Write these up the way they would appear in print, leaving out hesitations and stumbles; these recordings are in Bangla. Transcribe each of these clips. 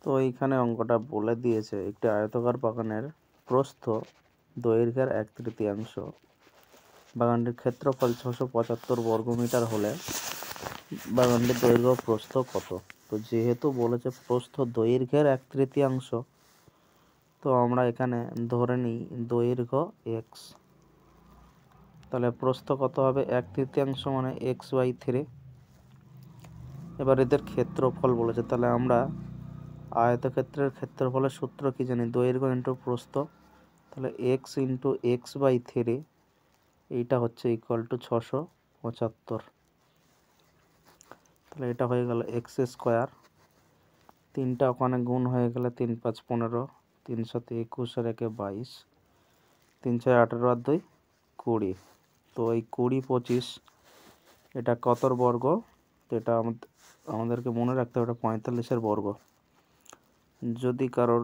তো এইখানে অঙ্কটা বলে দিয়েছে একটি আয়তাকার বাগানের প্রস্থ দৈর্ঘ্যের 1/3, বাগানটির ক্ষেত্রফল 675 বর্গমিটার হলে বাগানটির দৈর্ঘ্য প্রস্থ কত। তো যেহেতু বলেছে প্রস্থ দৈর্ঘ্যের 1/3, তো আমরা এখানে ধরে নিই দৈর্ঘ্য x, তাহলে প্রস্থ কত হবে 1/3 মানে x/3। এবার এদের ক্ষেত্রফল বলেছে, তাহলে আমরা আয়তক্ষেত্রের ক্ষেত্রফলের সূত্র কি জানি, দৈর্ঘ্য ইন্টু প্রস্থ, তাহলে x ইন্টু x/3 এইটা হচ্ছে ইকুয়াল টু 675। তাহলে এটা হয়ে গেল এক্স স্কোয়ার, 3টা ওখানে গুণ হয়ে গেলে 3 × 5 = 15, 3 × 7 = 21, আর 1 = 22, 3 × 6 = 18, আর 2 = 20। তো এই 20, 25 এটা কতর বর্গ? তো এটা আমাদেরকে মনে রাখতে হবে এটা 45-এর বর্গ। যদি কারোর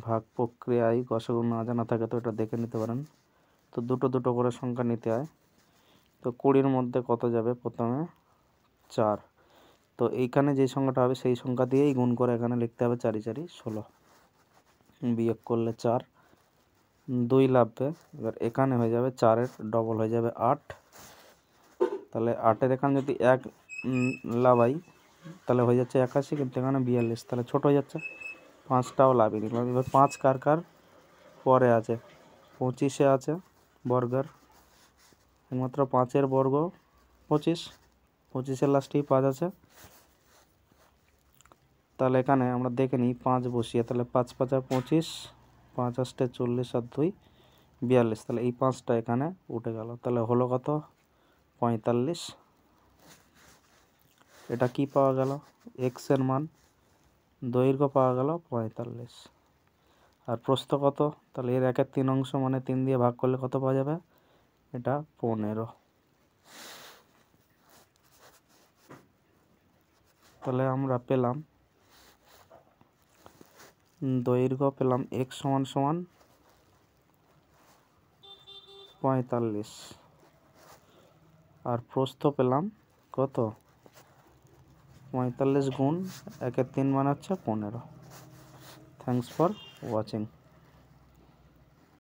ভাগ প্রক্রিয়ায় গসাগু না জানা থাকে তো এটা দেখে নিতে পারেন। তো দুটো দুটো করে সংখ্যা নিতে হয়। তো 20-র মধ্যে কত যাবে? প্রথমে 4। তো এইখানে যে সংখ্যাটা হবে সেই সংখ্যা দিয়েই গুণ করে এখানে লিখতে হবে 4 × 4 = 16, বিয়োগ করলে 4, 2 লাগবে। এবার এখানে হয়ে যাবে 4-এর ডবল হয়ে যাবে 8, তাহলে 8-এর এখানে যদি 1 লাভাই তাহলে হয়ে যাচ্ছে 81, কিন্তু এখানে 42, তাহলে ছোট হয়ে যাচ্ছে, 5টাও লাভই নিলাম। এবার 5 কার কার পরে আছে? 25-এ আছে বর্গের, একমাত্র 5-এর বর্গ 25, 25-এর লাস্টেই 5 আছে। তাহলে এখানে আমরা দেখে নিই 5 বসিয়ে, তাহলে 5 × 5 = 25, 5 × 8 = 40, আর 2 = 42, তাহলে এই 5টা এখানে উঠে গেল। তাহলে হলো কত? 45। এটা কি পাওয়া গেল? এক্স এর মান, দৈর্ঘ্য পাওয়া গেল 45। আর প্রস্থ কত? তাহলে এর 1/3 মানে 3 দিয়ে ভাগ করলে কত পাওয়া যাবে? এটা 15। তাহলে আমরা পেলাম দৈর্ঘ্য পেলাম x = 45, আর প্রস্থ পেলাম কত? 45 × 1/3 মানে হচ্ছে 15। Thanks for watching.